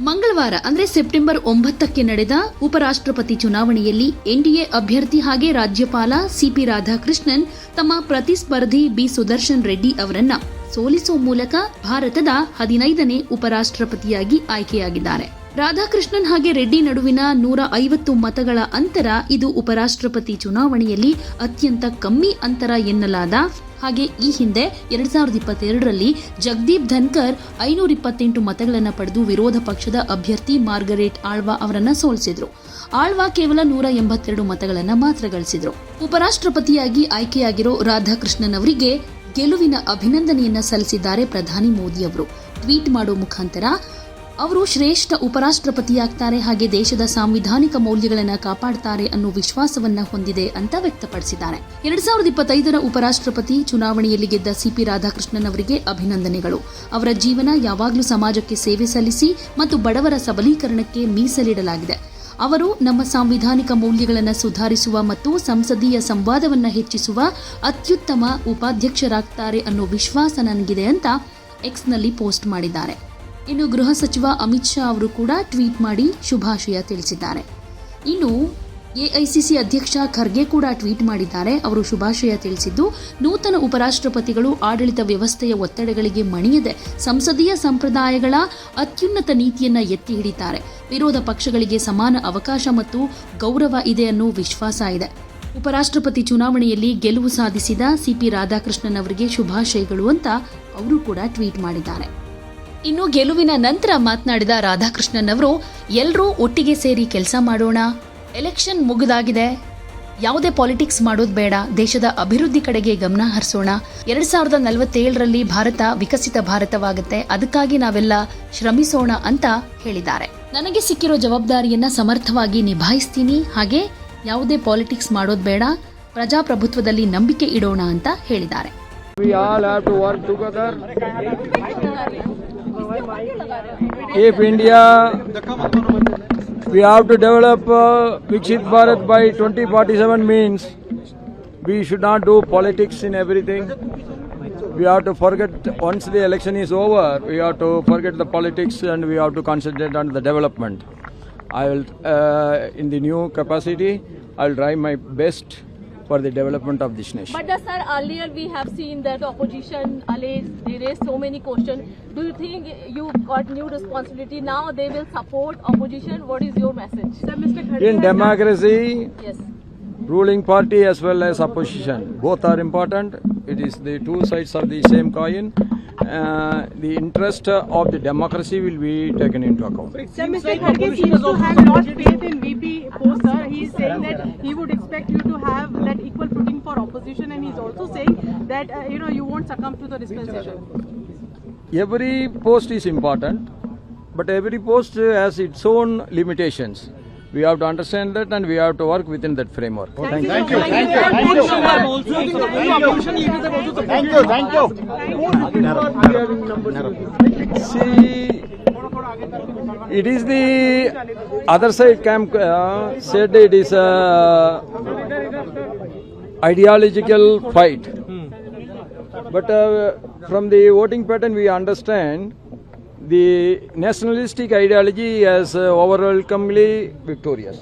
ಮಂಗಳವಾರ ಅಂದರೆ ಸೆಪ್ಟೆಂಬರ್ 9ಕ್ಕೆ ನಡೆದ ಉಪರಾಷ್ಟ್ರಪತಿ ಚುನಾವಣೆಯಲ್ಲಿ ಎನ್ಡಿಎ ಅಭ್ಯರ್ಥಿ ಹಾಗೆ ರಾಜ್ಯಪಾಲ ಸಿಪಿ ರಾಧಾಕೃಷ್ಣನ್ ತಮ್ಮ ಪ್ರತಿಸ್ಪರ್ಧಿ ಬಿ ಸುದರ್ಶನ್ ರೆಡ್ಡಿ ಅವರನ್ನ ಸೋಲಿಸುವ ಮೂಲಕ ಭಾರತದ 15ನೇ ಉಪರಾಷ್ಟ್ರಪತಿಯಾಗಿ ಆಯ್ಕೆಯಾಗಿದ್ದಾರೆ. ರಾಧಾಕೃಷ್ಣನ್ ಹಾಗೆ ರೆಡ್ಡಿ ನಡುವಿನ 150 ಮತಗಳ ಅಂತರ ಇದು ಉಪರಾಷ್ಟ್ರಪತಿ ಚುನಾವಣೆಯಲ್ಲಿ ಅತ್ಯಂತ ಕಮ್ಮಿ ಅಂತರ ಎನ್ನಲಾದ ಹಾಗೆ ಈ ಹಿಂದೆ 2022ರಲ್ಲಿ ಜಗದೀಪ್ ಧನ್ಕರ್ 528 ಮತಗಳನ್ನು ಪಡೆದು ವಿರೋಧ ಪಕ್ಷದ ಅಭ್ಯರ್ಥಿ ಮಾರ್ಗರೇಟ್ ಆಳ್ವಾ ಅವರನ್ನ ಸೋಲಿಸಿದ್ರು. ಆಳ್ವಾ ಕೇವಲ 182 ಮತಗಳನ್ನು ಮಾತ್ರ ಗಳಿಸಿದ್ರು. ಉಪರಾಷ್ಟ್ರಪತಿಯಾಗಿ ಆಯ್ಕೆಯಾಗಿರೋ ರಾಧಾಕೃಷ್ಣನ್ ಅವರಿಗೆ ಗೆಲುವಿನ ಅಭಿನಂದನೆಯನ್ನ ಸಲ್ಲಿಸಿದ್ದಾರೆ ಪ್ರಧಾನಿ ಮೋದಿ ಅವರು. ಟ್ವೀಟ್ ಮಾಡೋ ಮುಖಾಂತರ ಅವರು ಶ್ರೇಷ್ಠ ಉಪರಾಷ್ಟ್ರಪತಿಯಾಗ್ತಾರೆ ಹಾಗೆ ದೇಶದ ಸಾಂವಿಧಾನಿಕ ಮೌಲ್ಯಗಳನ್ನು ಕಾಪಾಡ್ತಾರೆ ಅನ್ನೋ ವಿಶ್ವಾಸವನ್ನ ಹೊಂದಿದೆ ಅಂತ ವ್ಯಕ್ತಪಡಿಸಿದ್ದಾರೆ. 2025ರ ಉಪರಾಷ್ಟ್ರಪತಿ ಚುನಾವಣೆಯಲ್ಲಿ ಗೆದ್ದ ಸಿಪಿ ರಾಧಾಕೃಷ್ಣನ್ ಅವರಿಗೆ ಅಭಿನಂದನೆಗಳು. ಅವರ ಜೀವನ ಯಾವಾಗಲೂ ಸಮಾಜಕ್ಕೆ ಸೇವೆ ಸಲ್ಲಿಸಿ ಮತ್ತು ಬಡವರ ಸಬಲೀಕರಣಕ್ಕೆ ಮೀಸಲಿಡಲಾಗಿದೆ. ಅವರು ನಮ್ಮ ಸಾಂವಿಧಾನಿಕ ಮೌಲ್ಯಗಳನ್ನು ಸುಧಾರಿಸುವ ಮತ್ತು ಸಂಸದೀಯ ಸಂವಾದವನ್ನ ಹೆಚ್ಚಿಸುವ ಅತ್ಯುತ್ತಮ ಉಪಾಧ್ಯಕ್ಷರಾಗ್ತಾರೆ ಅನ್ನೋ ವಿಶ್ವಾಸ ನನಗಿದೆ ಅಂತ ಎಕ್ಸ್ನಲ್ಲಿ ಪೋಸ್ಟ್ ಮಾಡಿದ್ದಾರೆ. ಇನ್ನು ಗೃಹ ಸಚಿವ ಅಮಿತ್ ಶಾ ಅವರು ಕೂಡ ಟ್ವೀಟ್ ಮಾಡಿ ಶುಭಾಶಯ ತಿಳಿಸಿದ್ದಾರೆ. ಇನ್ನು ಎಐಸಿಸಿ ಅಧ್ಯಕ್ಷ ಖರ್ಗೆ ಕೂಡ ಟ್ವೀಟ್ ಮಾಡಿದ್ದಾರೆ. ಅವರು ಶುಭಾಶಯ ತಿಳಿಸಿದ್ದು, ನೂತನ ಉಪರಾಷ್ಟ್ರಪತಿಗಳು ಆಡಳಿತ ವ್ಯವಸ್ಥೆಯ ಒತ್ತಡಗಳಿಗೆ ಮಣಿಯದೆ ಸಂಸದೀಯ ಸಂಪ್ರದಾಯಗಳ ಅತ್ಯುನ್ನತ ನೀತಿಯನ್ನ ಎತ್ತಿ ಹಿಡಿತಾರೆ. ವಿರೋಧ ಪಕ್ಷಗಳಿಗೆ ಸಮಾನ ಅವಕಾಶ ಮತ್ತು ಗೌರವ ಇದೆ ಅನ್ನೋ ವಿಶ್ವಾಸ ಇದೆ. ಉಪರಾಷ್ಟ್ರಪತಿ ಚುನಾವಣೆಯಲ್ಲಿ ಗೆಲುವು ಸಾಧಿಸಿದ ಸಿಪಿ ರಾಧಾಕೃಷ್ಣನ್ ಅವರಿಗೆ ಶುಭಾಶಯಗಳು ಅಂತ ಅವರು ಕೂಡ ಟ್ವೀಟ್ ಮಾಡಿದ್ದಾರೆ. ಇನ್ನು ಗೆಲುವಿನ ನಂತರ ಮಾತನಾಡಿದ ರಾಧಾಕೃಷ್ಣನ್ ಅವರು, ಎಲ್ಲರೂ ಒಟ್ಟಿಗೆ ಸೇರಿ ಕೆಲಸ ಮಾಡೋಣ, ಎಲೆಕ್ಷನ್ ಮುಗಿದಾಗಿದೆ, ಯಾವುದೇ ಪಾಲಿಟಿಕ್ಸ್ ಮಾಡೋದು ಬೇಡ, ದೇಶದ ಅಭಿವೃದ್ಧಿ ಕಡೆಗೆ ಗಮನ ಹರಿಸೋಣ. 2047ರಲ್ಲಿ ಭಾರತ ವಿಕಸಿತ ಭಾರತವಾಗುತ್ತೆ, ಅದಕ್ಕಾಗಿ ನಾವೆಲ್ಲ ಶ್ರಮಿಸೋಣ ಅಂತ ಹೇಳಿದ್ದಾರೆ. ನನಗೆ ಸಿಕ್ಕಿರೋ ಜವಾಬ್ದಾರಿಯನ್ನ ಸಮರ್ಥವಾಗಿ ನಿಭಾಯಿಸ್ತೀನಿ, ಹಾಗೆ ಯಾವುದೇ ಪಾಲಿಟಿಕ್ಸ್ ಮಾಡೋದು ಬೇಡ, ಪ್ರಜಾಪ್ರಭುತ್ವದಲ್ಲಿ ನಂಬಿಕೆ ಇಡೋಣ ಅಂತ ಹೇಳಿದ್ದಾರೆ. We all have to work together. If India, we have to develop Viksit Bharat by 2047 means we should not do politics in everything. We have to forget, once the election is over, we have to forget the politics and we have to concentrate on the development. I will, in the new capacity, I will try my best for the development of this nation. But sir, earlier we have seen that the opposition they raised so many questions. Do you think you got new responsibility now? They will support opposition. What is your message? Sir, Mr. Khadge, in democracy, yes, ruling party as well as opposition, both are important. It is the two sides of the same coin. The interest of the democracy will be taken into account. Sir, Mr. Khadge seems to have lost faith in VP post, sir. He is saying that he would expect you to have that equal footing for opposition, and he is also saying that you won't succumb to the dispensation. Every post is important, but every post has its own limitations. We have to understand that and we have to work within that framework. Thank you. See, it is the other side camp said it is a ideological fight. But from the voting pattern we understand the nationalistic ideology is overwhelmingly victorious.